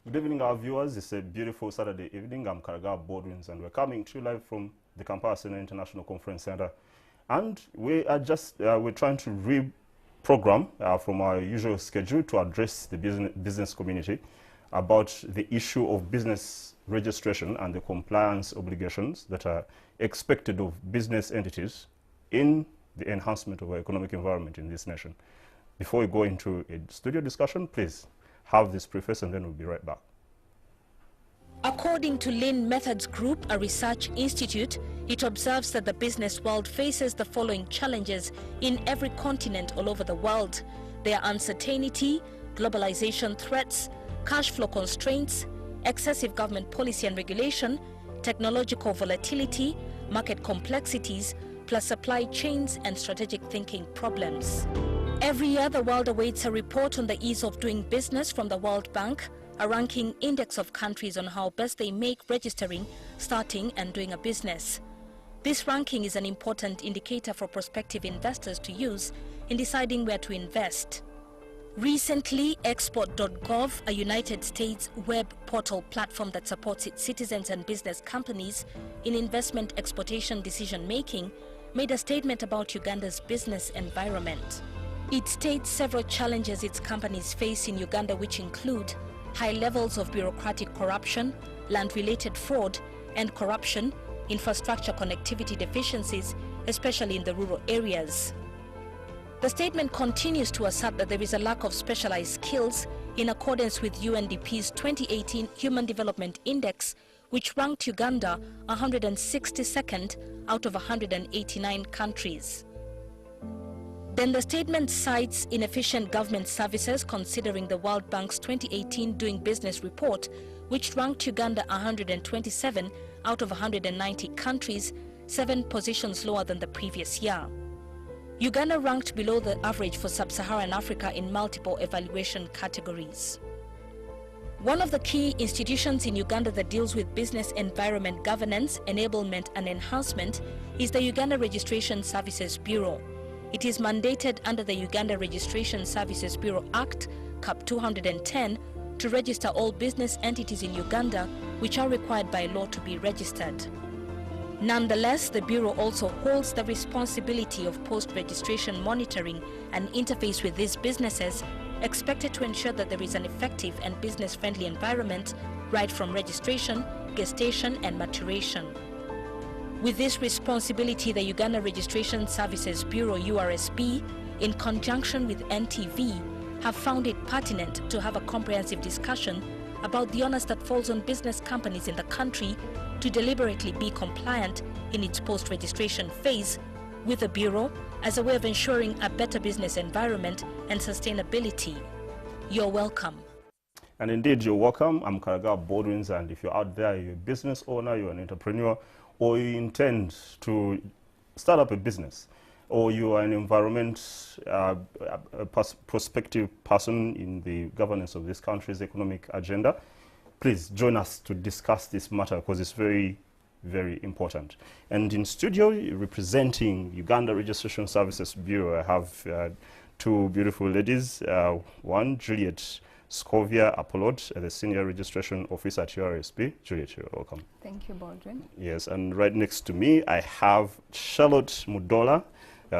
Good evening, our viewers. It's a beautiful Saturday evening. I'm Karaga Baldwins, and we're coming to you live from the Kampala Senior International Conference Center. And we are just we're trying to reprogram from our usual schedule to address the business community about the issue of business registration and the compliance obligations that are expected of business entities in the enhancement of our economic environment in this nation. Before we go into a studio discussion, please have this preface and then we'll be right back. According to Lean Methods Group, a research institute, it observes that the business world faces the following challenges in every continent all over the world. They are uncertainty, globalization threats, cash flow constraints, excessive government policy and regulation, technological volatility, market complexities, plus supply chains and strategic thinking problems. Every year, the world awaits a report on the ease of doing business from the World Bank, a ranking index of countries on how best they make registering, starting and doing a business. This ranking is an important indicator for prospective investors to use in deciding where to invest. Recently, Export.gov, a United States web portal platform that supports its citizens and business companies in investment exportation decision-making, made a statement about Uganda's business environment. It states several challenges its companies face in Uganda, which include high levels of bureaucratic corruption, land-related fraud and corruption, infrastructure connectivity deficiencies, especially in the rural areas. The statement continues to assert that there is a lack of specialized skills in accordance with UNDP's 2018 Human Development Index, which ranked Uganda 162nd out of 189 countries. Then the statement cites inefficient government services, considering the World Bank's 2018 Doing Business report, which ranked Uganda 127 out of 190 countries, 7 positions lower than the previous year. Uganda ranked below the average for sub-Saharan Africa in multiple evaluation categories. One of the key institutions in Uganda that deals with business environment governance, enablement and enhancement is the Uganda Registration Services Bureau. It is mandated under the Uganda Registration Services Bureau Act, Cap 210, to register all business entities in Uganda which are required by law to be registered. Nonetheless, the Bureau also holds the responsibility of post-registration monitoring and interface with these businesses, expected to ensure that there is an effective and business-friendly environment right from registration, gestation and maturation. With this responsibility, the Uganda Registration Services Bureau, URSB, in conjunction with NTV, have found it pertinent to have a comprehensive discussion about the onus that falls on business companies in the country to deliberately be compliant in its post-registration phase with the Bureau as a way of ensuring a better business environment and sustainability. You're welcome. And indeed, you're welcome. I'm Karaga Baldwins, and if you're out there, you're a business owner, you're an entrepreneur, or you intend to start up a business, or you are an prospective person in the governance of this country's economic agenda, please join us to discuss this matter because it's very, very important. And in studio, representing Uganda Registration Services Bureau, I have 2 beautiful ladies. One, Juliet Scovia Apollot, the Senior Registration Officer at URSB. Juliet, you're welcome. Thank you, Baldwin. Yes, and right next to me, I have Charlotte Mudola,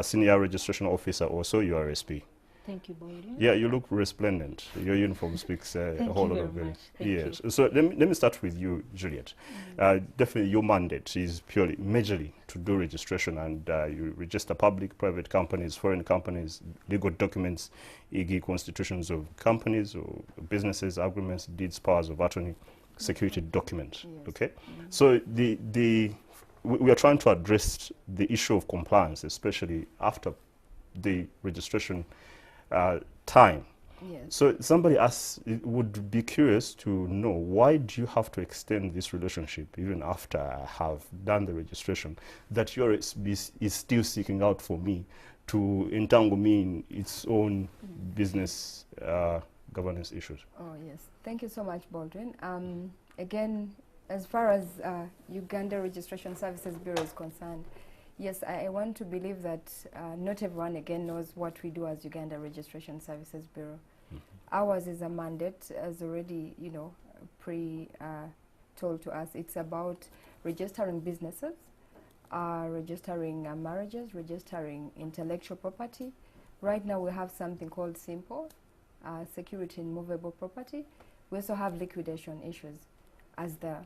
Senior Registration Officer, also URSB. Thank you, Baldwin. Yeah, you look resplendent. Your uniform speaks a whole lot of value. Yes. You. So let me start with you, Juliet. Definitely, your mandate is purely, majorly, to do registration, and you register public, private companies, foreign companies, legal documents, e.g., constitutions of companies or businesses, agreements, deeds, powers of attorney, security documents. Yes. Okay. So we are trying to address the issue of compliance, especially after the registration time. Yes. So somebody would be curious to know, why do you have to extend this relationship even after I have done the registration, that URSB is still seeking out for me to entangle me in its own business governance issues? Oh, yes. Thank you so much, Baldwin. Again, as far as Uganda Registration Services Bureau is concerned, yes, I want to believe that not everyone, again, knows what we do as Uganda Registration Services Bureau. Ours is a mandate, as already, told to us. It's about registering businesses, registering marriages, registering intellectual property. Right now we have something called SIMPO, security in movable property. We also have liquidation issues as the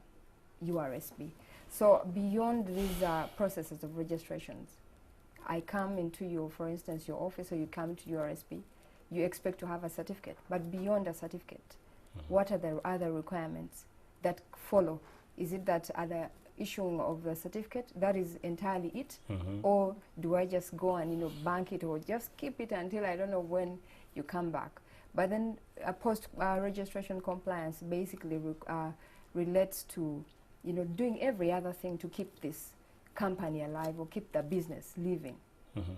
URSB. So beyond these processes of registrations, I come into your, for instance, your office, or you come to URSB, you expect to have a certificate. But beyond a certificate, what are the other requirements that follow? Is it that other issuing of the certificate, that is entirely it? Or do I just go and, you know, bank it, or just keep it until I don't know when you come back? But then post-registration compliance basically relates to, you know, doing every other thing to keep this company alive or keep the business living.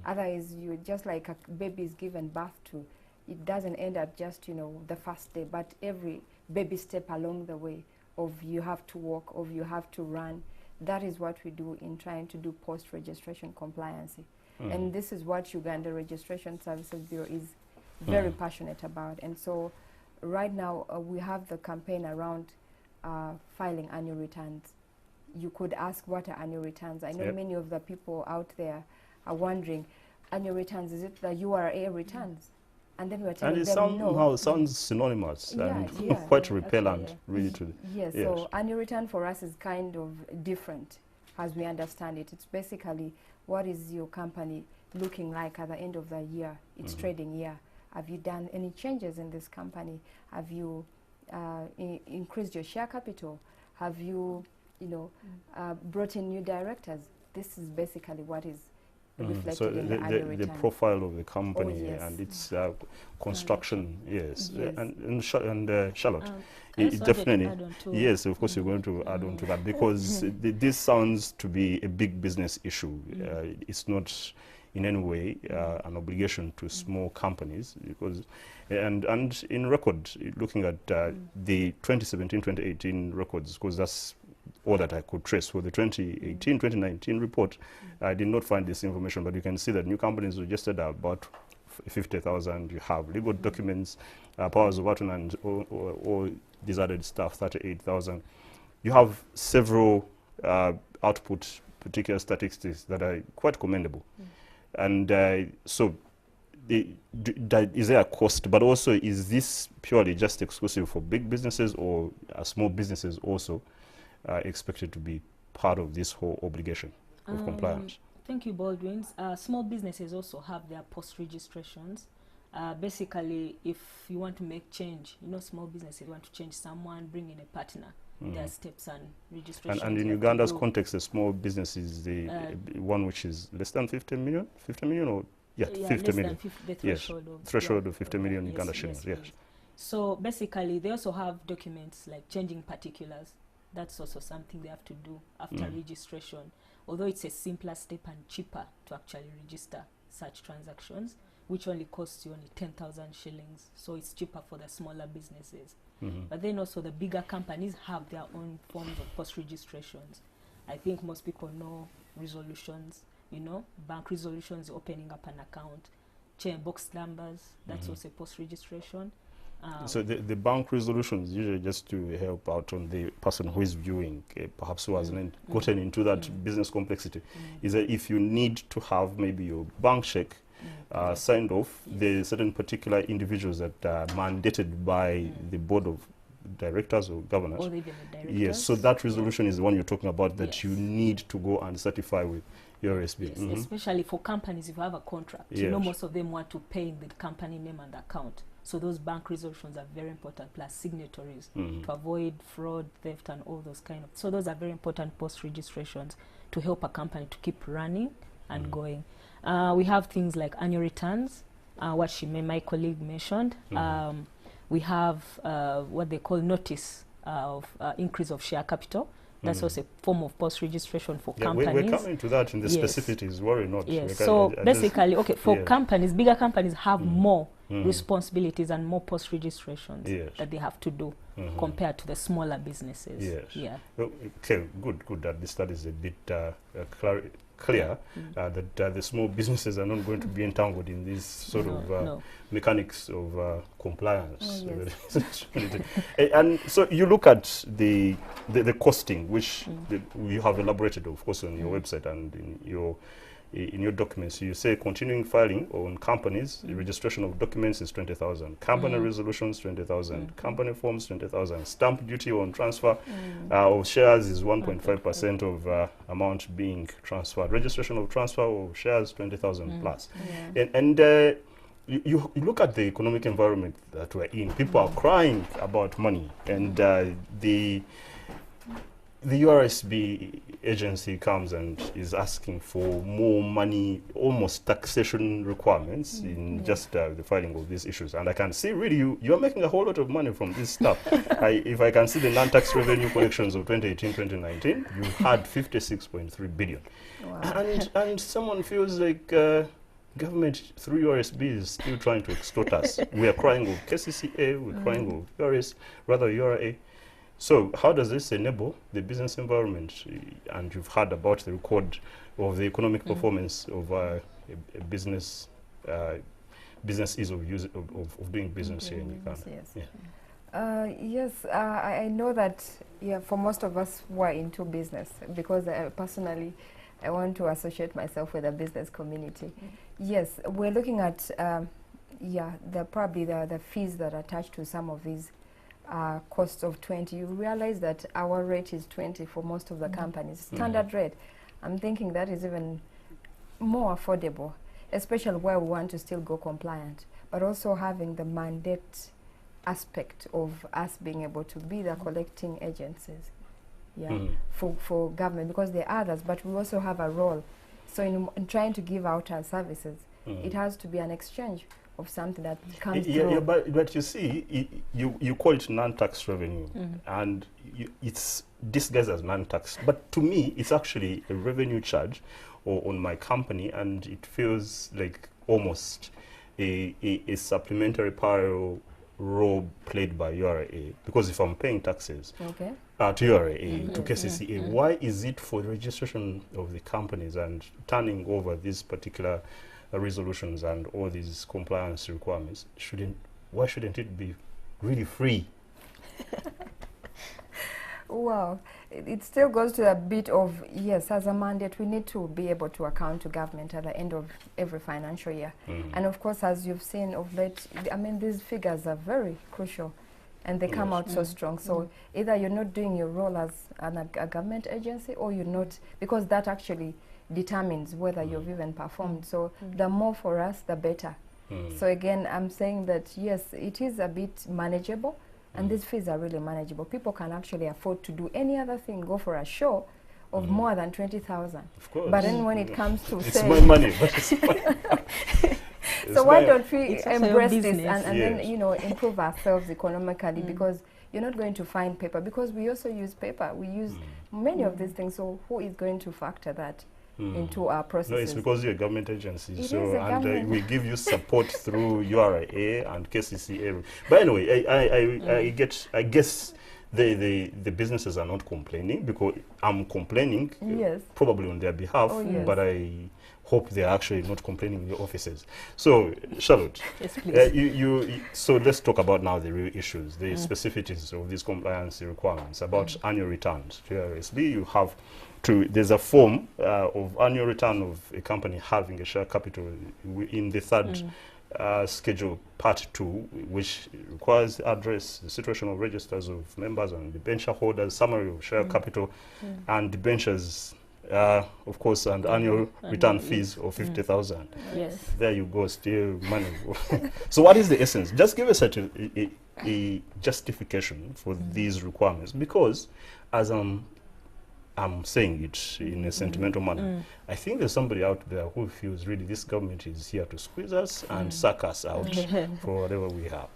Otherwise, you just like a baby is given birth to, it doesn't end at just, you know, the first day, but every baby step along the way of you have to walk, of you have to run. That is what we do in trying to do post-registration compliance. And this is what Uganda Registration Services Bureau is very passionate about. And so right now we have the campaign around filing annual returns. You could ask, what are annual returns? I know many of the people out there are wondering, annual returns, is it the URA returns? And then we're telling them, and it somehow sounds synonymous and quite repellent, really. Yes, so annual return for us is kind of different as we understand it. It's basically, what is your company looking like at the end of the year, its trading year? Have you done any changes in this company? Have you increased your share capital? Have you, you know, brought in new directors? This is basically what is reflected so in the annual return. The profile of the company and its construction, and Charlotte, it definitely, yes, of course you're going to add on to that, because this sounds to be a big business issue. It's not in any way an obligation to small companies, because and in record, looking at the 2017-2018 records, because that's all that I could trace. For the 2018-2019 report, I did not find this information, but you can see that new companies registered are about 50,000. You have legal documents, powers of attorney, and all these added stuff, 38,000. You have several output particular statistics that are quite commendable. And so is there a cost, but also is this purely just exclusive for big businesses, or small businesses also expected to be part of this whole obligation of compliance? Thank you, Baldwin. Small businesses also have their post-registrations. Basically, if you want to make change, you know, small businesses want to change someone, bring in a partner. There are steps and registrations. And in Uganda's context, a small business is the one which is less than 50 million, or 50 million. The threshold of, threshold of 50 million Uganda shillings. Yes. So basically, they also have documents like changing particulars. That's also something they have to do after registration. Although it's a simpler step and cheaper to actually register such transactions, which only costs you only 10,000 shillings. So it's cheaper for the smaller businesses. But then also the bigger companies have their own forms of post-registrations. I think most people know resolutions, you know, bank resolutions, opening up an account, chain box numbers, that's also post-registration. So the bank resolutions usually just to help out on the person who is viewing, perhaps who hasn't gotten into that business complexity, is that if you need to have maybe your bank check signed off, there are certain particular individuals that are mandated by the board of directors or governors. Or even the directors. Yes, so that resolution is the one you're talking about, that you need to go and certify with your SB. Yes, especially for companies, if you have a contract, you know, most of them want to pay in the company name and account. So those bank resolutions are very important, plus signatories to avoid fraud, theft, and all those kind of. So those are very important post-registrations to help a company to keep running and going. We have things like annual returns, what my colleague mentioned. We have what they call notice of increase of share capital. That's also a form of post-registration for companies. We're coming to that in the specificities, worry not. Yes, so basically, for companies, bigger companies have more responsibilities and more post-registrations that they have to do compared to the smaller businesses. Okay, good that this study is a bit clear that the small businesses are not going to be entangled in this sort of mechanics of compliance. Oh, yes. And so you look at the costing, which you have elaborated, of course, on your website and in your documents. You say continuing filing on companies, the registration of documents is 20,000, company resolutions 20,000, company forms 20,000, stamp duty on transfer of shares is 1.5% of amount being transferred, registration of transfer of shares 20,000 plus. And you look at the economic environment that we're in. People are crying about money, and the URSB agency comes and is asking for more money, almost taxation requirements in just the filing of these issues. And I can see really you're making a whole lot of money from this stuff. If I can see the non-tax revenue collections of 2018-2019, you had 56.3 billion. Wow. And someone feels like government through URSB is still trying to extort us. We are crying of KCCA, we're crying of URA. So how does this enable the business environment? And you've heard about the record of the economic performance of a business, business ease of, of doing business here in Uganda. Yes. I know that for most of us who are into business, because personally I want to associate myself with the business community. Yes, we're looking at probably the fees that are attached to some of these costs of 20. You realize that our rate is 20 for most of the companies. Standard rate. I'm thinking that is even more affordable, especially where we want to still go compliant, but also having the mandate aspect of us being able to be the collecting agencies for government, because there are others, but we also have a role. So in trying to give out our services, it has to be an exchange of something that comes through. Yeah, but you see, you call it non-tax revenue, and it's disguised as non-tax. But to me, it's actually a revenue charge on my company, and it feels like almost a supplementary parallel role played by URA. Because if I'm paying taxes to URA, to KCCA, why is it for the registration of the companies and turning over these particular resolutions and all these compliance requirements? Why shouldn't it be really free? Well, it still goes to a bit of, yes, as a mandate, we need to be able to account to government at the end of every financial year. And of course, as you've seen of late, I mean, these figures are very crucial, and they come out so strong. So either you're not doing your role as a government agency, or you're not, because that actually determines whether you've even performed. So the more for us, the better. So again, I'm saying that, yes, it is a bit manageable, and these fees are really manageable. People can actually afford to do any other thing, go for a show of more than 20,000. Of course. But then when it comes to it's my money, but it's my so why don't we embrace this and Yes. then, you know, improve ourselves economically, because you're not going to find paper, because we also use paper. We use many of these things. So who is going to factor that into our processes? No, it's because you're a government agency. It so is a and government. we give you support through URA and KCCA. But anyway, I guess the businesses are not complaining, because I'm complaining probably on their behalf, but I hope they're actually not complaining in the offices. So, Charlotte, Yes, please. So let's talk about now the real issues, the specificities of these compliance requirements about annual returns to URSB. You have there's a form of annual return of a company having a share capital in the third schedule part 2, which requires address, the situation of registers of members and debenture holders, summary of share capital and debentures, of course, and annual return fees of 50,000. Yes. There you go, still money. So what is the essence? Just give us a justification for these requirements, because as I'm saying it in a sentimental manner, I think there's somebody out there who feels really this government is here to squeeze us and suck us out for whatever we have.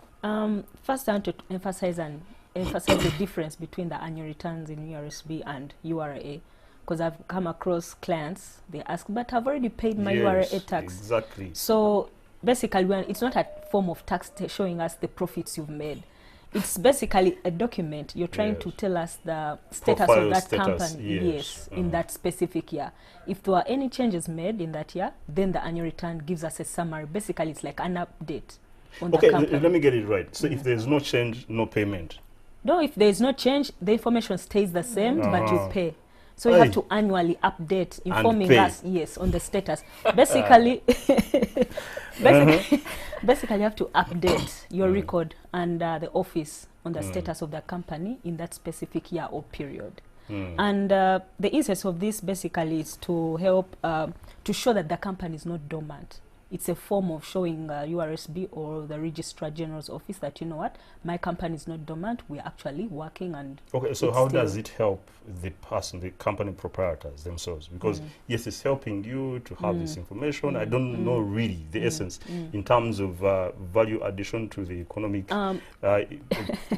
First, I want to emphasize the difference between the annual returns in URSB and URA, because I've come across clients, they ask, but I've already paid my URA tax. Exactly. So basically, it's not a form of tax showing us the profits you've made. It's basically a document. You're trying to Yes. tell us the status Profile of that status, company. yes. In that specific year. If there were any changes made in that year, then the annual return gives us a summary. Basically, it's like an update on Okay, the company. let me get it right. So if there's no change, no payment. No, if there is no change, the information stays the same, but you pay. So you Aye. have to annually update, informing pay. us, yes, on the status. Basically, basically you have to update your record and the office on the status of the company in that specific year or period. And the essence of this basically is to help to show that the company is not dormant. It's a form of showing URSB or the Registrar General's office that, you know what, my company is not dormant, we're actually working. And Okay, so it's how still- does it help the person, the company proprietors themselves? Because yes, it's helping you to have this information. I don't know really the essence in terms of value addition to the economic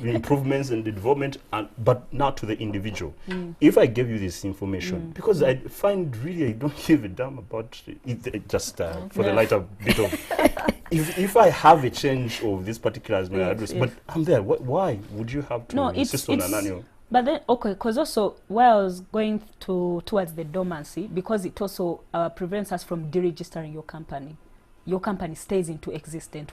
improvements and the development, but not to the individual. If I gave you this information, because I find really I don't give a damn about it, just for the lighter bit of if I have a change of this particular as my address, but I'm there, why would you have to insist on an annual? But then, okay, because also while I was going towards the dormancy, because it also prevents us from deregistering your company. Your company stays into existence.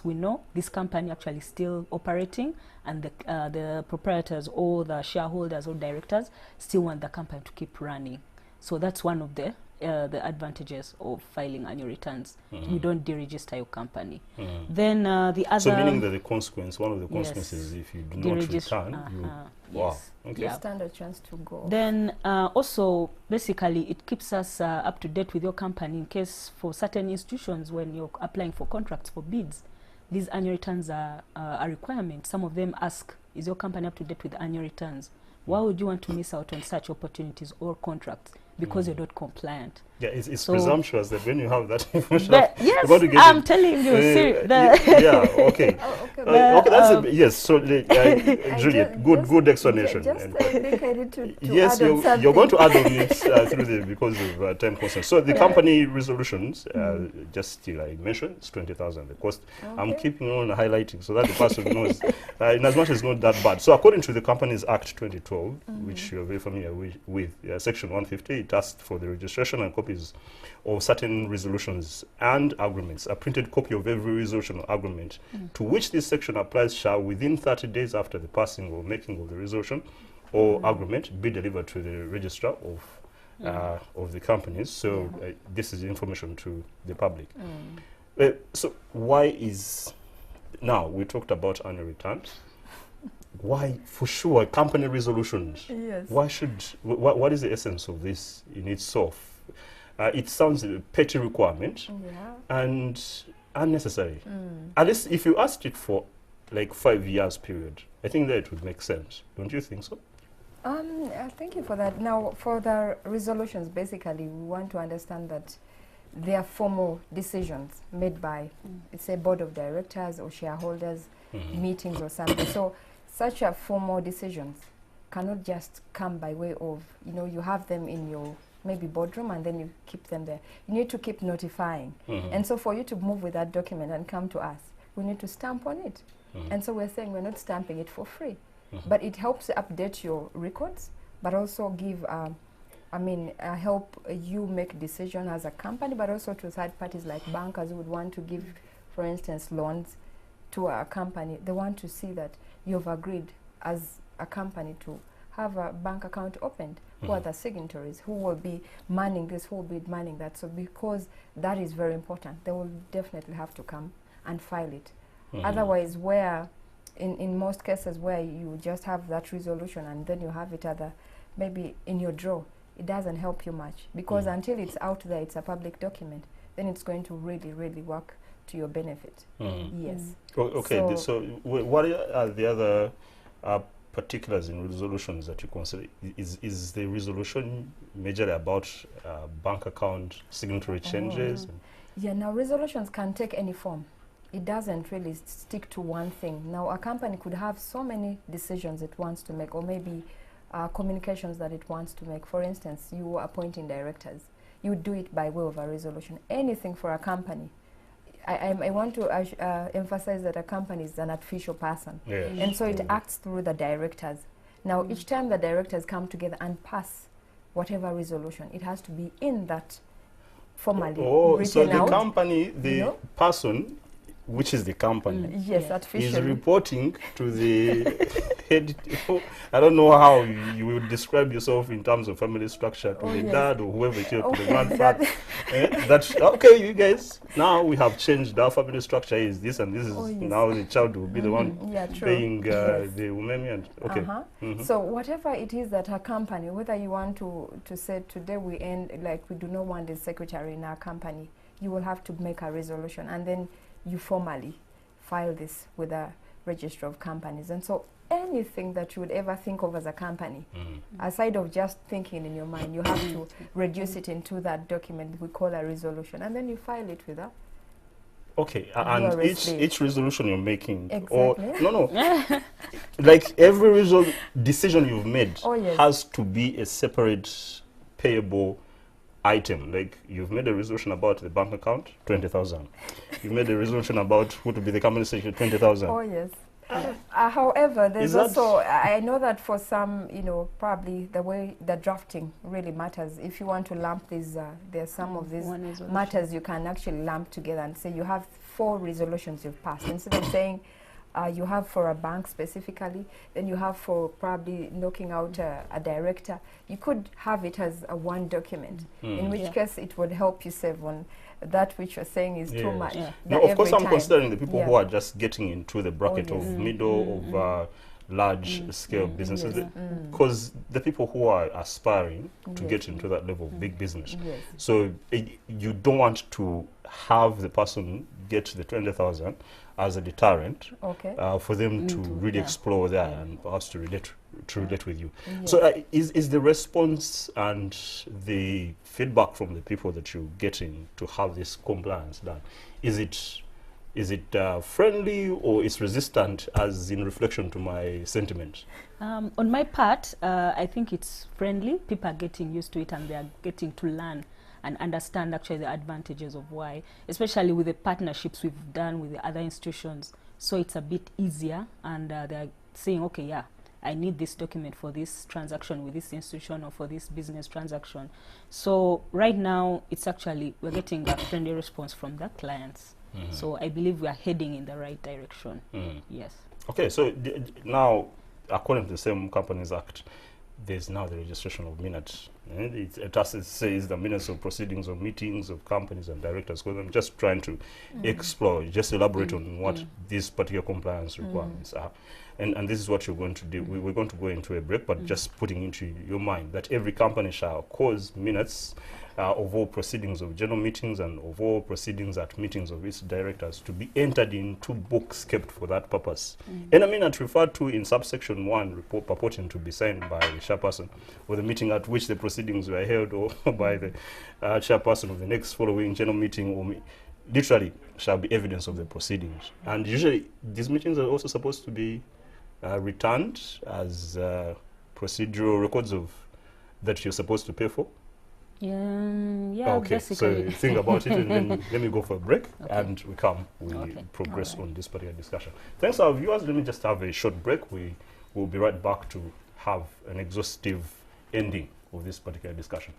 We know this company actually still operating, and the proprietors or the shareholders or directors still want the company to keep running. So that's one of the advantages of filing annual returns. We don't deregister your company. Then the other... So meaning that the consequence, one of the Yes. consequences, if you do not return, you... Wow. Yes. Okay. Yeah. Stand a chance to go. Then also, basically, it keeps us up to date with your company in case for certain institutions when you're applying for contracts for bids, these annual returns are a requirement. Some of them ask, is your company up to date with annual returns? Why would you want to miss out on such opportunities or contracts? Because you're not compliant. Yeah, it's So- presumptuous that when you have that information, But you're yes, going to get I'm it. telling you, Yeah, okay. Oh, okay. Okay, that's yes. So, I Juliet, ju- good just- good explanation. Just And- I think I need to yes, add on you're going to something. add on it through the because of time constraints. So the company resolutions, just still I mentioned, it's 20,000 the cost. I'm Okay. keeping on highlighting so that the person knows, in as much as it's not that bad. So according to the Companies Act 2012, which you're very familiar with Section 150, it asks for the registration and copies of certain resolutions and agreements. A printed copy of every resolution or agreement to which this section applies shall, within 30 days after the passing or making of the resolution or agreement, be delivered to the registrar of the companies. So this is information to the public. So why is, now we talked about annual returns. Why, for sure, company resolutions? Yes. Why should, what is the essence of this in itself? It sounds a petty requirement Yeah. and unnecessary. At least if you asked it for like 5 years period, I think that it would make sense. Don't you think so? Thank you for that. Now, for the resolutions, basically, we want to understand that they are formal decisions made by, it's a board of directors or shareholders, meetings or something. So, such a formal decisions cannot just come by way of, you have them in your maybe boardroom and then you keep them there. You need to keep notifying. And so for you to move with that document and come to us, we need to stamp on it. And so we're saying we're not stamping it for free. But it helps update your records, but also give, help you make decision as a company, but also to third parties like bankers who would want to give, for instance, loans to a company. They want to see that you've agreed as a company to have a bank account opened. Who are the signatories? Who will be manning this? Who will be manning that? So because that is very important, they will definitely have to come and file it. Otherwise, where in most cases where you just have that resolution and then you have it maybe in your drawer, it doesn't help you much because until it's out there, it's a public document, then it's going to really, really work to your benefit. Yes. Okay, so what are the other particulars in resolutions that you consider? Is the resolution majorly about bank account signatory changes? Yeah, now resolutions can take any form. It doesn't really stick to one thing. Now, a company could have so many decisions it wants to make, or maybe communications that it wants to make. For instance, you are appointing directors. You do it by way of a resolution. Anything for a company, I want to emphasize that a company is an official person. Yes. And so it acts through the directors. Now, each time the directors come together and pass whatever resolution, it has to be in that formally written so the out. company, the you know? person, which is the company, Yes, Yeah. is officially. reporting to the head. I don't know how you would describe yourself in terms of family structure, to Oh, the yes. dad or whoever it is, to the Okay, grandfather. That's okay, you guys. Now we have changed our family structure. Is this and this is Oh, yes. now the child will be the one Yeah, true. paying Yes. the women. And okay. Uh-huh. So whatever it is that a company, whether you want to say today we end, like we do not want the secretary in our company, you will have to make a resolution and then you formally file this with the Register of Companies. And so anything that you would ever think of as a company, aside of just thinking in your mind, you have to reduce it into that document we call a resolution, and then you file it with a Okay, You and are responsible. each resolution you're making, Exactly. or no, like every decision you've made Oh, yes. has to be a separate payable item. Like you've made a resolution about the bank account, 20,000. You've made a resolution about who to be the company secretary, 20,000. Oh, yes. However, there's Is that- also, I know that for some, probably the way the drafting really matters. If you want to lump these, there are some of these One resolution. matters you can actually lump together and say you have 4 resolutions you've passed. Instead of saying you have for a bank specifically, then you have for probably knocking out a director, you could have it as a one document, in which Yeah. case it would help you save on that which you're saying is too Yes. much. Yeah. No, that of course, every I'm time- considering the people Yeah. who are just getting into the bracket yes. of middle of large scale businesses, because the people who are aspiring to Yes. get into that level of big business. Yes. So you don't want to have the person get the 20,000 as a deterrent Okay. for them to really yeah. explore there and perhaps to relate with you. Yes. So is the response and the feedback from the people that you're getting to have this compliance done, is it friendly or is resistant, as in reflection to my sentiment? On my part, I think it's friendly. People are getting used to it and they are getting to learn and understand actually the advantages of why, especially with the partnerships we've done with the other institutions. So it's a bit easier and they're saying, okay, yeah, I need this document for this transaction with this institution or for this business transaction. So right now, it's actually, we're getting a friendly response from the clients. So I believe we are heading in the right direction. Yes. Okay, so now, according to the same Companies Act, there's now the registration of minutes. It says the minutes of proceedings of meetings of companies and directors, because I'm just trying to explore, just elaborate on what these particular compliance requirements are. And this is what you're going to do. We're going to go into a break, but just putting into your mind that every company shall cause minutes of all proceedings of general meetings and of all proceedings at meetings of its directors to be entered into books kept for that purpose. And a minute referred to in subsection 1 report purporting to be signed by the chairperson or the meeting at which the proceedings were held, or by the chairperson of the next following general meeting, or literally shall be evidence of the proceedings. And usually these meetings are also supposed to be returned as procedural records of that you're supposed to pay for. Yeah, Okay, basically. so think about it, and then let me go for a break, and we Okay, progress alright. on this particular discussion. Thanks, our viewers. Let me just have a short break. We will be right back to have an exhaustive ending of this particular discussion.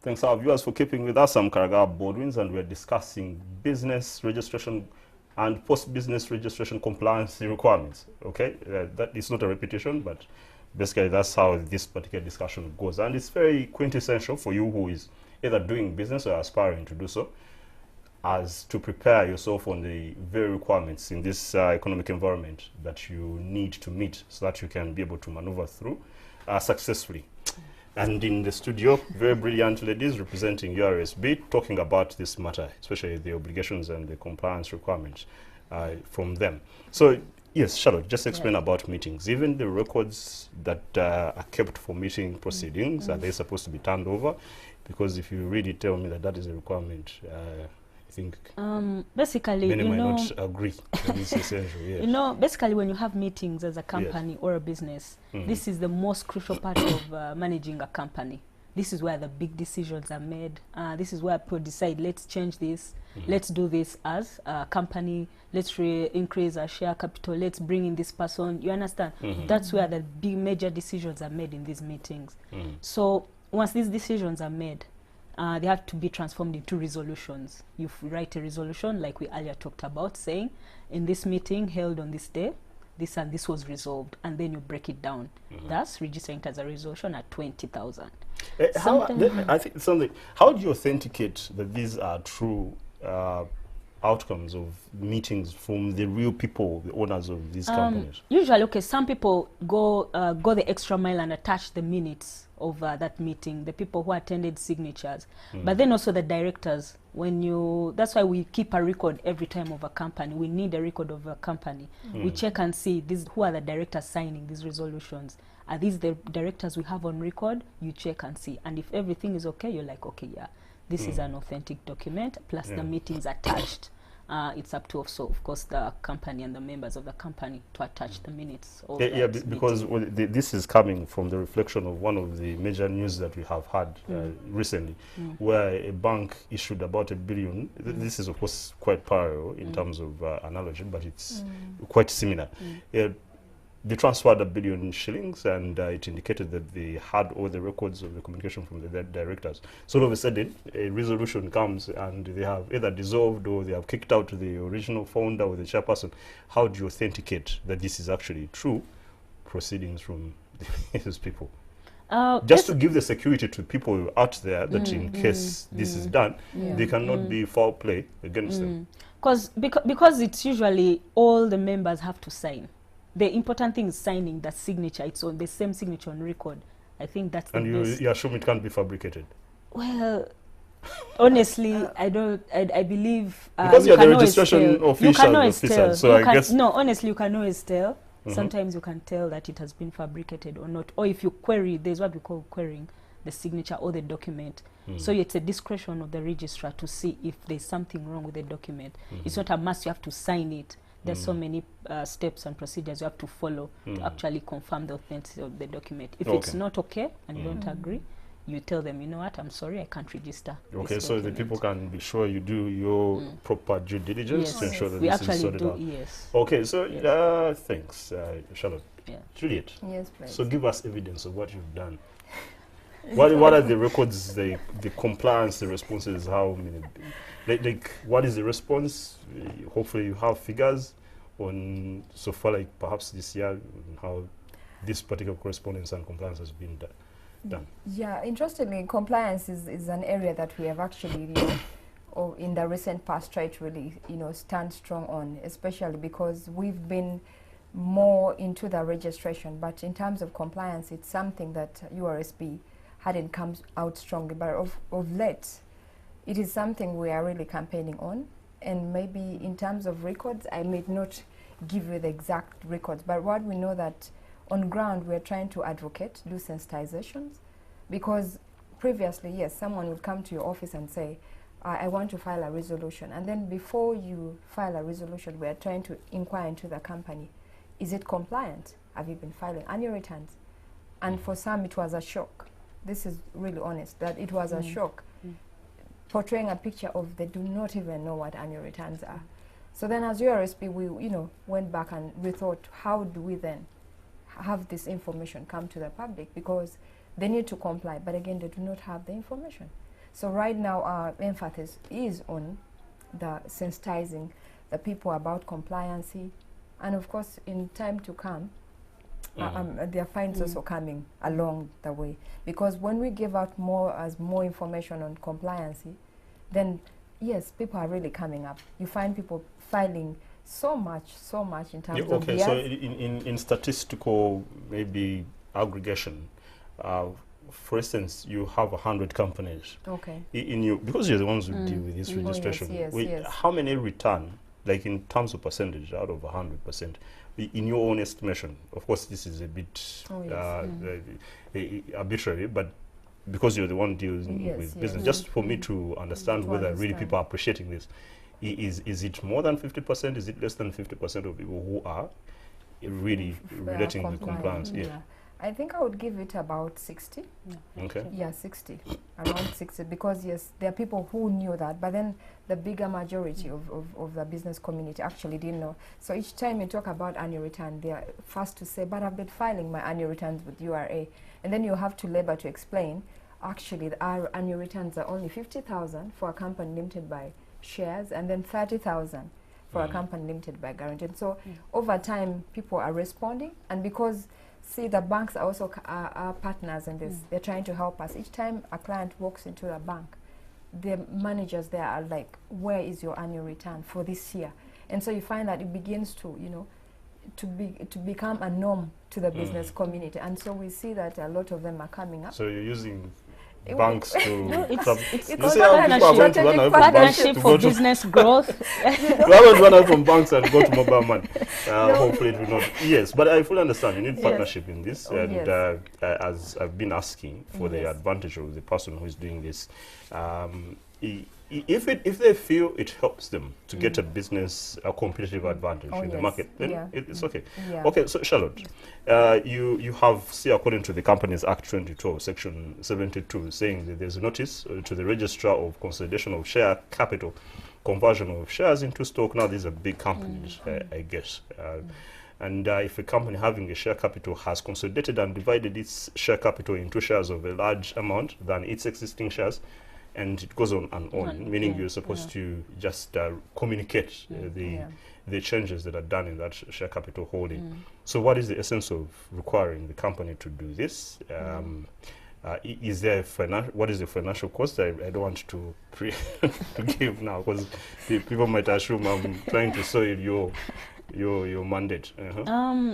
Thanks, our viewers, for keeping with us. I'm Karaga Baldwins, and we're discussing business registration and post-business registration compliance requirements. Okay, that is not a repetition, but basically that's how this particular discussion goes, and it's very quintessential for you who is either doing business or aspiring to do so, as to prepare yourself on the very requirements in this economic environment that you need to meet so that you can be able to maneuver through successfully. And in the studio, very brilliant ladies representing URSB, talking about this matter, especially the obligations and the compliance requirements from them. So, yes, Charlotte, just explain about meetings. Even the records that are kept for meeting proceedings, are they supposed to be turned over? Because if you really tell me that that is a requirement, I think basically, many you might know, not agree that it's essential. Yes. you know, basically when you have meetings as a company or a business, this is the most crucial part of managing a company. This is where the big decisions are made. This is where people decide, let's change this, let's do this as a company, let's increase our share capital, let's bring in this person. You understand? That's where the big major decisions are made in these meetings. So once these decisions are made, they have to be transformed into resolutions. You write a resolution like we earlier talked about, saying in this meeting held on this day, this and this was resolved, and then you break it down. Thus registering it as a resolution at 20,000. I think something. How do you authenticate that these are true outcomes of meetings from the real people, the owners of these companies? Usually, okay, some people go the extra mile and attach the minutes of that meeting, the people who attended signatures, but then also the directors. That's why we keep a record every time of a company. We need a record of a company. We check and see who are the directors signing these resolutions. Are these the directors we have on record? You check and see, and if everything is okay, you're like, okay, yeah, this is an authentic document, plus the meetings attached. It's up to also, of course, the company and the members of the company to attach the minutes. Of because this is coming from the reflection of one of the major news that we have had recently, where a bank issued about $1 billion. This is, of course, quite parallel in terms of analogy, but it's quite similar. They transferred $1 billion shillings, and it indicated that they had all the records of the communication from the directors. So all of a sudden, a resolution comes, and they have either dissolved or they have kicked out the original founder or the chairperson. How do you authenticate that this is actually true proceedings from these people? Just to give the security to people out there that in case this is done, they cannot be foul play against them. Because it's usually all the members have to sign. The important thing is signing that signature. It's on the same signature on record. I think that's the best. You assume it can't be fabricated? Well, honestly, I don't. I believe because you're the registration officer, so I guess no. Honestly, you can always tell. Sometimes you can tell that it has been fabricated or not. Or if you query, there's what we call querying the signature or the document. So it's a discretion of the registrar to see if there's something wrong with the document. It's not a must. You have to sign it. There's so many steps and procedures you have to follow to actually confirm the authenticity of the document. If it's not okay and you don't agree, you tell them, you know what, I'm sorry, I can't register. Okay, so the people can be sure you do your proper due diligence to ensure that this is sorted out. Yes. Okay, so thanks, Charlotte. Juliet. Yes, please. So give us evidence of what you've done. What are the records, the compliance, the responses? How many? Like what is the response? Hopefully you have figures on so far, like perhaps this year, how this particular correspondence and compliance has been done. Yeah, interestingly, compliance is an area that we have actually, or in the recent past, tried to really, stand strong on, especially because we've been more into the registration. But in terms of compliance, it's something that URSB hadn't come out strongly, but of late, it is something we are really campaigning on. And maybe in terms of records, I may not give you the exact records, but what we know that on ground we're trying to advocate, do sensitizations, because previously, yes, someone would come to your office and say, I want to file a resolution. And then before you file a resolution, we're trying to inquire into the company. Is it compliant? Have you been filing annual returns? And for some, it was a shock. This is really honest, that it was a shock. Portraying a picture of they do not even know what annual returns are. So then as URSB, we went back and we thought, how do we then have this information come to the public? Because they need to comply, but again, they do not have the information. So right now our emphasis is on the sensitizing the people about compliancy, and of course, in time to come, there are fines also coming along the way, because when we give out more information on compliancy, then yes, people are really coming up. You find people filing so much in terms of okay, so in statistical maybe aggregation, for instance, you have 100 companies. Okay. In you, because you're the ones who deal with this registration. Yes. How many return, like in terms of percentage, out of 100%, in your own estimation? Of course, this is a bit arbitrary, but because you're the one dealing with business, just for me to understand whether really people are appreciating this. Is it more than 50%? Is it less than 50% of people who are really relating the compliance? Yeah. I think I would give it about 60. Okay. Yeah, 60. Around 60. Because yes, there are people who knew that, but then the bigger majority of the business community actually didn't know. So each time you talk about annual return, they are first to say, but I've been filing my annual returns with URA. And then you have to labor to explain, actually, our annual returns are only 50,000 for a company limited by shares, and then 30,000 for a company limited by guaranteed. So over time, people are responding, and because see, the banks are also our partners in this. They're trying to help us. Each time a client walks into the bank, the managers there are like, where is your annual return for this year? And so you find that it begins to, you know, to become a norm to the business community. And so we see that a lot of them are coming up. So you're using banks to... No, it's you see how people are going to run out from banks partnership to for go to... business growth. We haven't run out from banks and go to mobile money. Hopefully it will not. Yes, but I fully understand. You need partnership in this. And as I've been asking for the advantage of the person who is doing this, if they feel it helps them to get a business, a competitive advantage in the market, then it's okay. Okay, so Charlotte, you have, see, according to the Companies Act 2012, Section 72, saying that there's a notice to the Registrar of Consolidation of Share Capital, conversion of shares into stock. Now these are big companies, I guess. And if a company having a share capital has consolidated and divided its share capital into shares of a large amount than its existing shares, and it goes on and on, meaning you're supposed to just communicate the changes that are done in that share capital holding. So what is the essence of requiring the company to do this? Is there what is the financial cost? I don't want to to give now, because people might assume I'm trying to soil your mandate.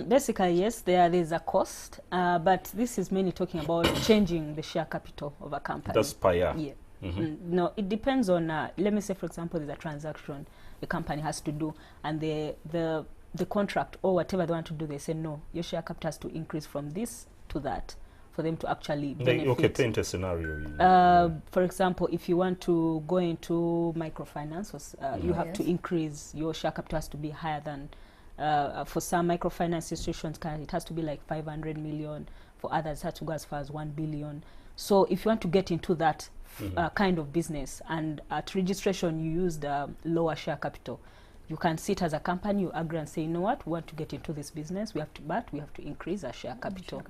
Basically, yes, there's a cost, but this is mainly talking about changing the share capital of a company. That's per year. Yeah. No, it depends on, let me say, for example, there's a transaction the company has to do, and the contract or whatever they want to do, they say, no, your share capital has to increase from this to that for them to actually benefit. Okay, paint a scenario. For example, if you want to go into microfinance, you have to increase, your share capital has to be higher than, for some microfinance institutions, it has to be like 500 million. For others, it has to go as far as 1 billion. So if you want to get into that kind of business, and at registration you use the lower share capital, you can sit as a company, you agree and say, you know what, we want to get into this business, we have to increase our share capital.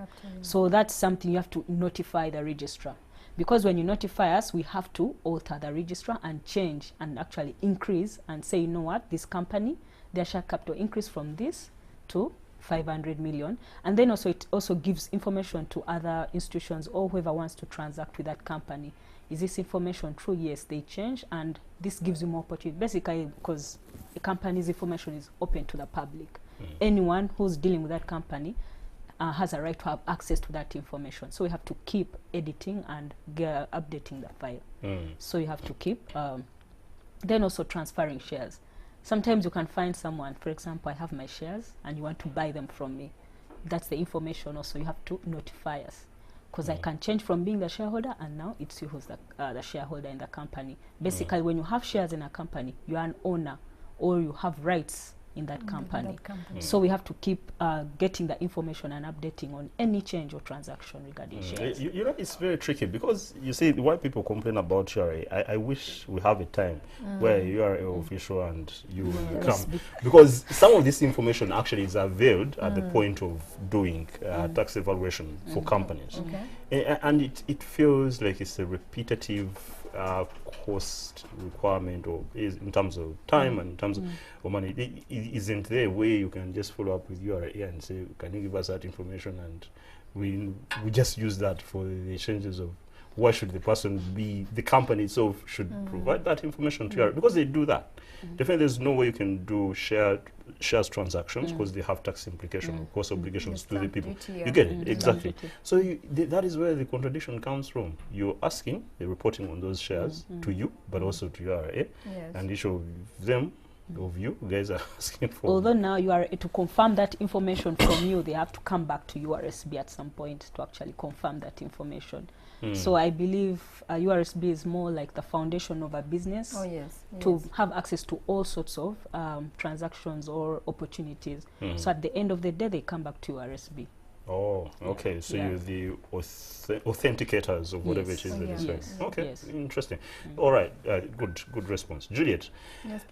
So that's something you have to notify the registrar, because when you notify us, we have to alter the registrar and change and actually increase and say, you know what, this company, their share capital increase from this to 500 million. And then also it also gives information to other institutions or whoever wants to transact with that company. Is this information true? Yes, they change, and this gives you more opportunity. Basically, because the company's information is open to the public. Anyone who's dealing with that company has a right to have access to that information. So we have to keep editing and updating the file. So you have to keep, then also transferring shares. Sometimes you can find someone, for example, I have my shares and you want to buy them from me. That's the information also you have to notify us. Because I can change from being the shareholder, and now it's you who's the shareholder in the company. Basically, when you have shares in a company, you are an owner, or you have rights in that company. So we have to keep getting the information and updating on any change or transaction regarding shares. You know, it's very tricky, because you see, why people complain about URA, I wish we have a time where you are an official and you come. Because some of this information actually is availed at the point of doing tax evaluation for companies. And it feels like it's a repetitive cost requirement, or is in terms of time and in terms of money, isn't there a way you can just follow up with URA and say, can you give us that information, and we just use that for the changes of why should the person be, the company itself should provide that information to URA, because they do that. Definitely there's no way you can do shares transactions because they have tax implication or cost obligations to the people. You get it, exactly. So that is where the contradiction comes from. You're asking, they're reporting on those shares to you, but also to URA, and each of them, of you guys are asking for. Although now you are to confirm that information from you, they have to come back to URSB at some point to actually confirm that information. So I believe URSB is more like the foundation of a business to have access to all sorts of transactions or opportunities. So at the end of the day, they come back to URSB. Oh, okay. So you're the authenticators of whatever it is that is saying. Okay, interesting. All right, good response. Juliet,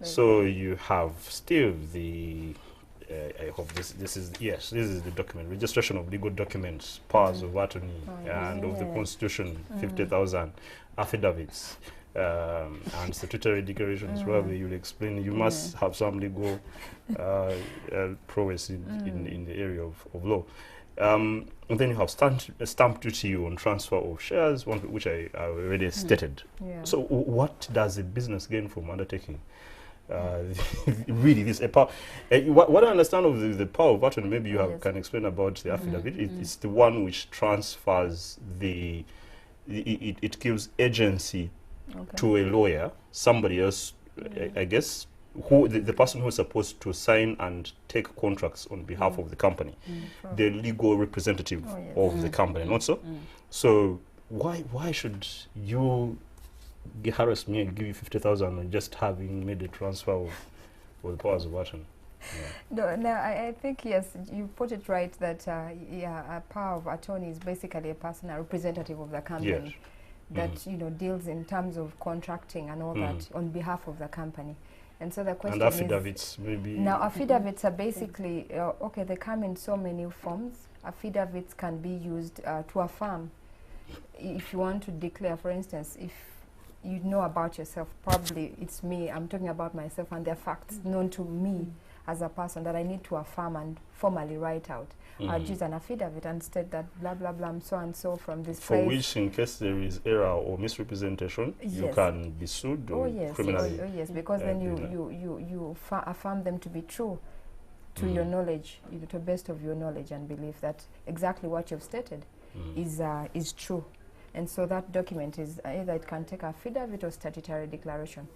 so you have still the, I hope this is the document, registration of legal documents, powers of attorney, and of the Constitution, 50,000 affidavits, and statutory declarations. Probably you'll explain. You must have some legal prowess in the area of law. And then you have stamp duty on transfer of shares, which I already stated. So what does a business gain from undertaking? Really, this power. What I understand of the power of attorney, maybe you can explain about the affidavit. It's the one which transfers it gives agency to a lawyer, somebody else, I guess, who the person who is supposed to sign and take contracts on behalf of the company, the legal representative of the company, not so? So why should you harass me and give you 50,000 and just having made a transfer of the powers of attorney? No, I think, yes, you put it right that a power of attorney is basically a person, a representative of the company that deals in terms of contracting and all that on behalf of the company. And so the question and affidavits, maybe. Now, affidavits are basically, they come in so many forms. Affidavits can be used to affirm. If you want to declare, for instance, if you know about yourself, probably it's me, I'm talking about myself, and there are facts known to me as a person that I need to affirm and formally write out. I'd use an affidavit and state that blah, blah, blah, I'm so and so from this For place. which, in case there is error or misrepresentation, you can be sued or criminally. Yes, because then you affirm them to be true to your knowledge, to the best of your knowledge and belief that exactly what you've stated is true. And so that document is either it can take affidavit or statutory declaration.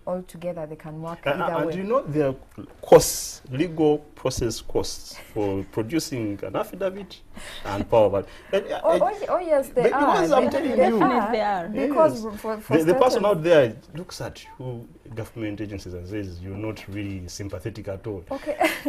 Altogether, they can work either way. Do you know there are costs, legal process costs for producing an affidavit and power of attorney? Yes, they are. Because I'm telling you, They are. Because the person out there looks at you, government agencies, and says you're not really sympathetic at all.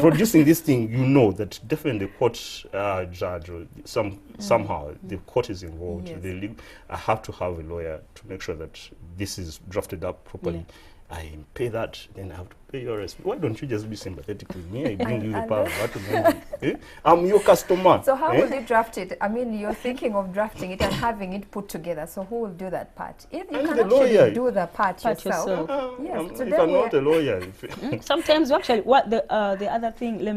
Producing this thing, you know that definitely the court judge or somehow the court is involved. I have to have a lawyer to make sure that this is drafted up properly. I pay that, then I have to pay your rest. Why don't you just be sympathetic with me? I bring you the power of attorney. I'm your customer. So how will you draft it? I mean, you're thinking of drafting it and having it put together. So who will do that part? If you can actually do the part yourself. Yes. So if I'm not a lawyer. Sometimes actually, what the other thing, let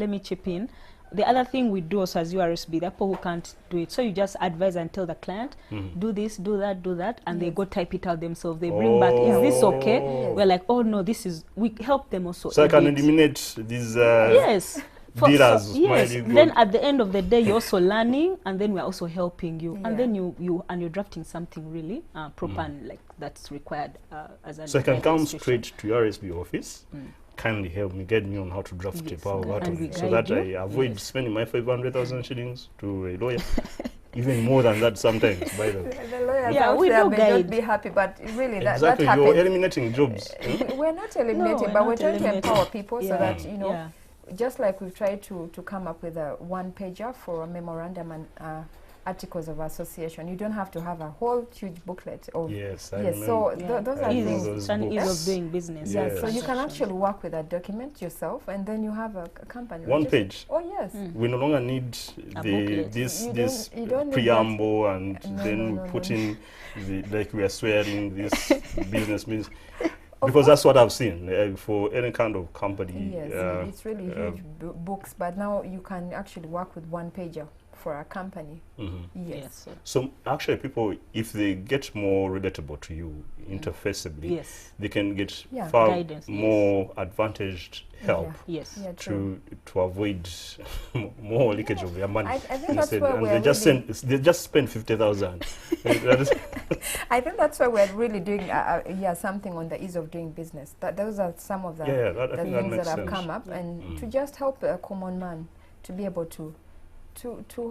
me chip in. The other thing we do also as URSB, the people who can't do it, so you just advise and tell the client, do this, do that, and they go type it out themselves. They bring back, is this okay? We're like, oh no, this is, we help them also. So I can eliminate these dealers. Then at the end of the day, you're also learning, and then we're also helping you, and then you're drafting something really proper and like that's required as an. So I can come straight to URSB office. Kindly help me, get me on how to draft a power of attorney so that I avoid spending my 500,000 shillings to a lawyer. Even more than that sometimes, by the way. The lawyers out there may not be happy, but really that happens. You're eliminating jobs. We're not eliminating, but we're trying to empower people so that, just like we've tried to come up with a one-pager for a memorandum and articles of association. You don't have to have a whole huge booklet of Yes, I yes. remember. So Yeah. those I are remember things. those It's an ease books. of doing business. Yeah, Yes. so you can Transactions. actually work with a document yourself, and then you have a company. One register- page. Oh yes. We no longer need A the booklet. this You this don't- you don't need preamble and No, then no, no, put no. in the like we are swearing this business means because that's what I've seen for any kind of company. Yes, it's really huge books, but now you can actually work with one pager for a company. Mhm. Yes. Yes. So actually, people, if they get more relatable to you interfaceably, Yes. they can get Yeah. far Guidance, yes. more advantaged help Yes. Yeah, true. to avoid more leakage of their money. I think that's instead. where And we're they just spend 50,000. I think that's why we're really doing something on the ease of doing business. Those are some of the, I the think that things makes that have sense. come up, and to just help a common man to be able to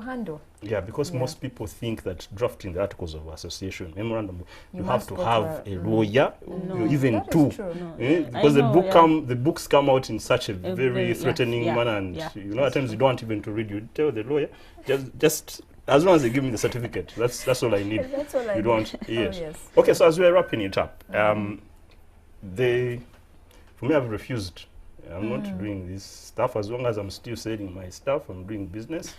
handle. Yeah, because Yeah. most people think that drafting the articles of association memorandum, you have must to go have to a lawyer, No. even That is two. true. No, Because I know, the books come out in such a very very- threatening yeah, manner, and yeah, you know at times you don't want even to read. You tell the lawyer, just as long as they give me the certificate, that's all I need. That's all I You need. don't. Oh, Yes. yes. Okay, so as we're wrapping it up, for me, I've refused. I'm not doing this stuff as long as I'm still selling my stuff. I'm doing business.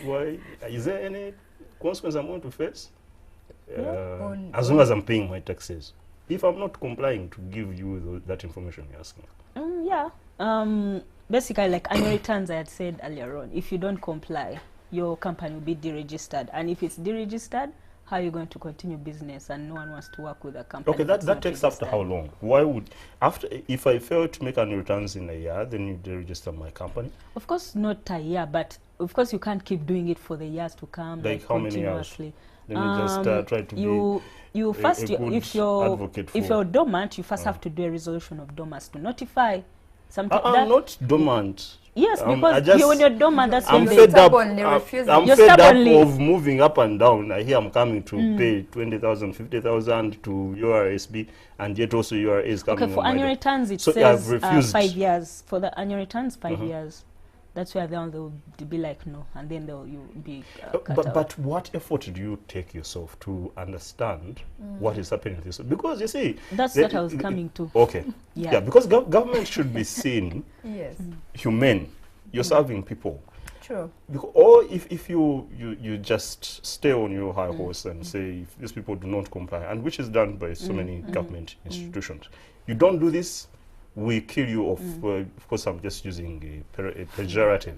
Why is there any consequence I'm going to face? As long as I'm paying my taxes. If I'm not complying to give you that information you're asking. Yeah. Basically, like annual returns, I had said earlier on, if you don't comply, your company will be deregistered. And if it's deregistered, how are you going to continue business? And no one wants to work with a company. Okay, that's that not takes after how registered. long? Why would if I fail to make annual returns in a year, then you deregister my company? Of course, not a year, but of course you can't keep doing it for the years to come, Like how many years? continuously. Then you just try to You be first, a good if you're advocate if for. you're dormant, you first have to do a resolution of dormants to notify. Something I'm not dormant. yes, I because just- when you're dormant, that's I'm when You're fed up. stubbornly refusing. I'm You're fed up stubbornly- of moving up and down. I hear I'm coming to pay 20,000, 50,000 to URSB, and yet also URA is coming. okay, for on my annual day. returns, it So, says I've refused. 5 years. For the annual returns, 5 years. That's where they'll be like no, and then you'll be cut out. But what effort do you take yourself to understand what is happening to this? Because you see, That's the- what I was coming to. Okay, Yeah. because government should be seen Yes. humane. You're serving people. True. Or if you just stay on your high horse and say if these people do not comply, and which is done by so many government institutions, you don't do this, we kill you off. Of course, I'm just using a pejorative.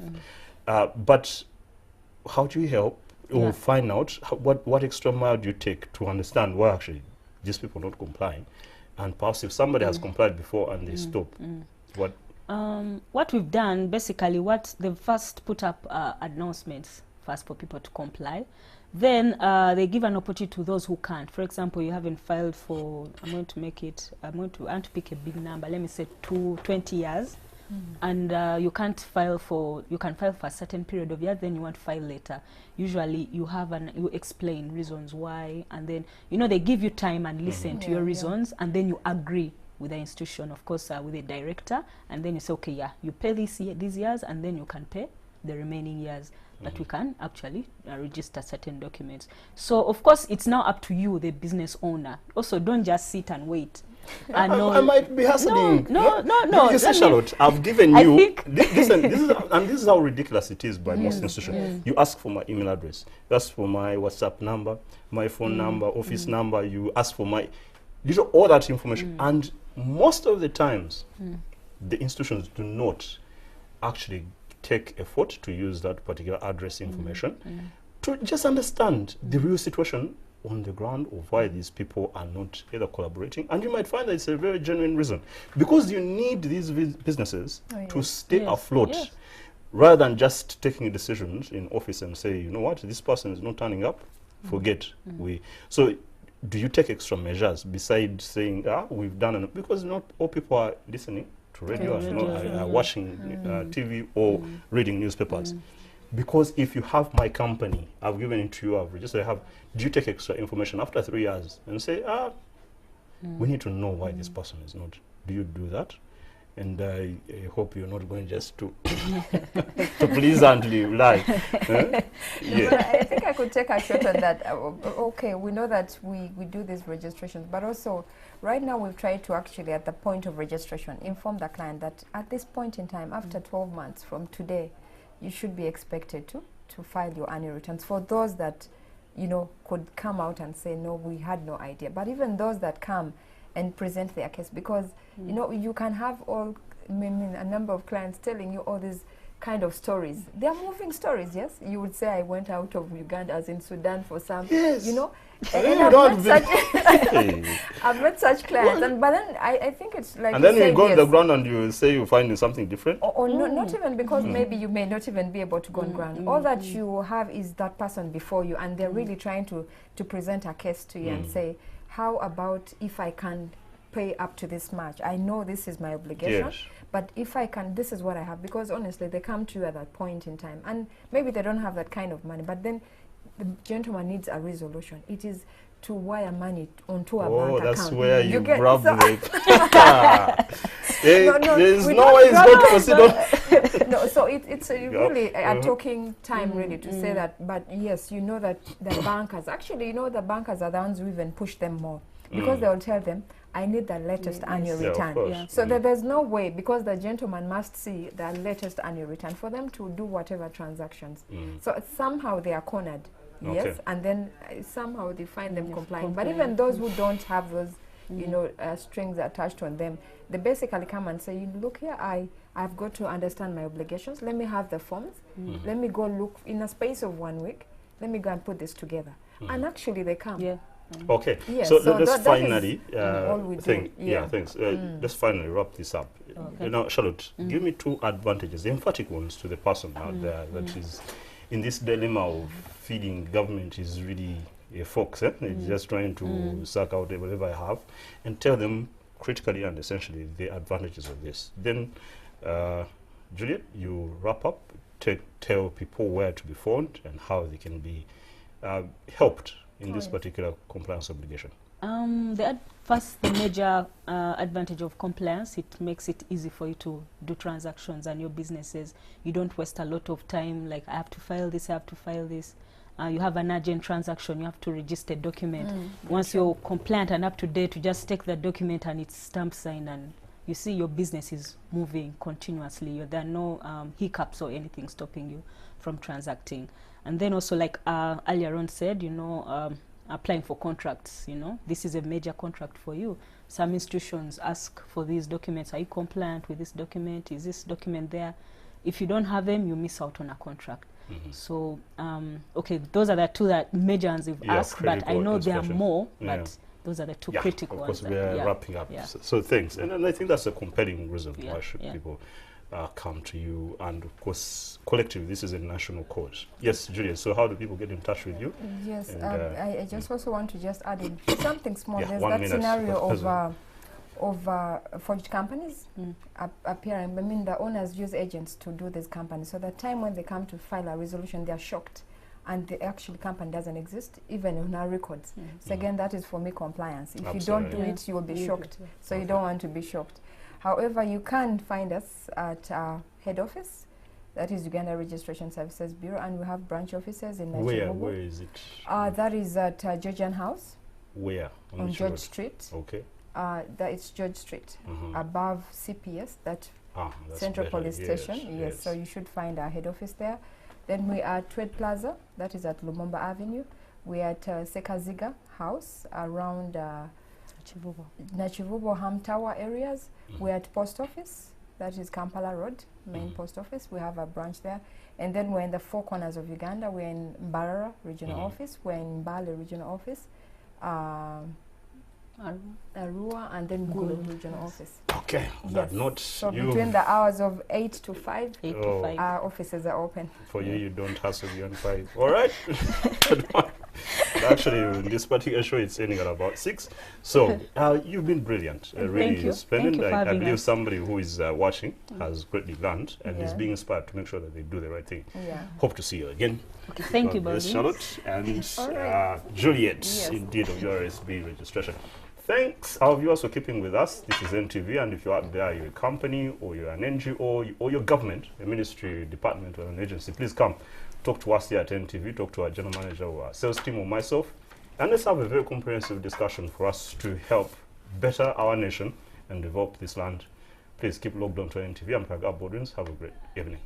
But how do you help or Yeah. find out what extra mile do you take to understand why actually these people not complying? And perhaps if somebody has complied before and they stop, What we've done, basically, what they've first put up announcements first for people to comply. Then they give an opportunity to those who can't. For example, you haven't filed for, I want to pick a big number, let me say 20 years. And you can file for a certain period of years, then you want to file later. Usually you explain reasons why, and then, they give you time and listen to your reasons, and then you agree with the institution, of course, with the director, and then you say, okay, yeah, you pay these years, and then you can pay the remaining years. That we can actually register certain documents. So, of course, it's now up to you, the business owner. Also, don't just sit and wait. I might be hustling. No. You see, let me- Charlotte, I've given I you think- this is how ridiculous it is by most institutions. You ask for my email address, you ask for my WhatsApp number, my phone number, office number. You ask for all that information, and most of the times, the institutions do not actually take effort to use that particular address information to just understand the real situation on the ground of why these people are not either collaborating. And you might find that it's a very genuine reason, because you need these businesses to stay Yes, afloat, yes. rather than just taking decisions in office and say, you know what, this person is not turning up, forget. So do you take extra measures besides saying, we've done enough? Because not all people are listening to radio, are watching TV or reading newspapers. Because if you have my company, I've given it to you, I've registered, do you take extra information after 3 years and say, we need to know why this person is not? Do you do that? and I hope you're not going just to to pleasantly lie. But Yeah. I think I could take a shot on that. Okay, we know that we do these registrations, but also right now we've tried to actually at the point of registration inform the client that at this point in time, after 12 months from today, you should be expected to file your annual returns. For those that, you know, could come out and say, no, we had no idea. But even those that come and present their case, because, you know, you can have all, I mean, a number of clients telling you all these kind of stories. They are moving stories, yes? You would say, I went out of Uganda, as in Sudan for some, Yes. you know? And And you I've don't met believe- such I've met such clients, and but then I think it's like And then you said, go on the yes. ground and you say you're finding something different. Or not even because maybe you may not even be able to go on ground. All that you have is that person before you, and they're really trying to present a case to you and say, how about if I can pay up to this much? I know this is my obligation, Yes. but if I can, this is what I have. Because honestly, they come to you at that point in time, and maybe they don't have that kind of money, but then the gentleman needs a resolution. It is to wire money onto a bank Oh, account. that's where you get- grab so- There's we no don't- way it's going to proceed on. No, so it's really a Mhm. talking time really to say that. But yes, you know that the bankers, actually, you know, the bankers are the ones who even push them more, because they will tell them, I need the latest annual Yeah, of return. course. Yeah. So that there's no way, because the gentleman must see the latest annual return for them to do whatever transactions. So somehow they are cornered, yes, Okay. and then somehow they find them Yes, complying. But complying. even those who don't have those, you know, strings attached on them, they basically come and say, look here, I've got to understand my obligations. Let me have the forms. Let me go look in a space of 1 week. Let me go and put this together. And actually they come. Yeah. Okay, Yes, so so let's that is finally all we do, think. yeah. Thanks. Let's finally wrap this up. Okay. You know, Charlotte, give me 2 advantages, emphatic ones, to the person out there that is in this dilemma of feeding government is really a fox. It's just trying to suck out whatever I have, and tell them critically and essentially the advantages of this. Then, Juliet, you wrap up. Tell people where to be found and how they can be helped in this particular compliance obligation. First, the major advantage of compliance, it makes it easy for you to do transactions and your businesses. You don't waste a lot of time, like I have to file this, I have to file this. You have an urgent transaction, you have to register a document. Once you're compliant and up to date, you just take the document and it's stamp signed, and you see your business is moving continuously. There are no hiccups or anything stopping you from transacting. And then also, like earlier on said, you know, applying for contracts, you know, this is a major contract for you. Some institutions ask for these documents. Are you compliant with this document? Is this document there? If you don't have them, you miss out on a contract. So, okay, those are the 2 that major ones we've asked, but I critical know there are inspection. more, Yeah. but those are the 2 Yeah, critical of course, ones. we are yeah. wrapping up. Yeah. So thanks. And I think that's a compelling reason Yeah, why should yeah. people come to you. And of course, collectively, this is a national cause. Yes, Juliet, so how do people get in touch with you? Yes, And, I just also want to just add in something small. Yeah, There's 1 that minute scenario per of forged companies appearing. I mean, the owners use agents to do these companies. So the time when they come to file a resolution, they are shocked, and the actual company doesn't exist, even on our records. So again, that is for me compliance. If you don't do Absolutely. it, you will be Yeah. shocked. So you don't want to be shocked. However, you can find us at our head office. That is Uganda Registration Services Bureau, and we have branch offices in Where Nachivubu. is it? That is at Georgian House Where? on which George road? Street. Okay. That is George Street, Mhm. above CPS, that That's Central better. Police Station. Yes, so you should find our head office there. Then we are at Trade Plaza, that is at Lumumba Avenue. We are at Sekaziga House around Nachivubo Ham Tower areas. We're at Post Office, that is Kampala Road, main post office. We have a branch there. And then we're in the 4 corners of Uganda. We're in Mbarara Regional Office. We're in Mbale Regional Office. Arua, and then Gulu Regional Office. Okay. On that note, So you between the hours of 8 to 5, 8 Oh. to 5. our offices are open. for you don't hustle beyond 5. All right. Actually, in this particular show, it's ending at about 6. So you've been brilliant, really Thank you. splendid. Thank you for I having believe us. somebody who is watching has greatly learned and is Yeah. being inspired to make sure that they do the right thing. Yeah. Hope to see you again. Okay, thank you, God bless Baldwin. Charlotte and All right. Juliet, Yes. indeed, of your RSB registration. Thanks, our viewers, for keeping with us. This is NTV, and if you're out there, you're a company, or you're an NGO, or your government, a ministry, department, or an agency, please come talk to us here at NTV, talk to our general manager or our sales team or myself, and let's have a very comprehensive discussion for us to help better our nation and develop this land. Please keep logged on to NTV. I'm Karga Baldwins. Have a great evening.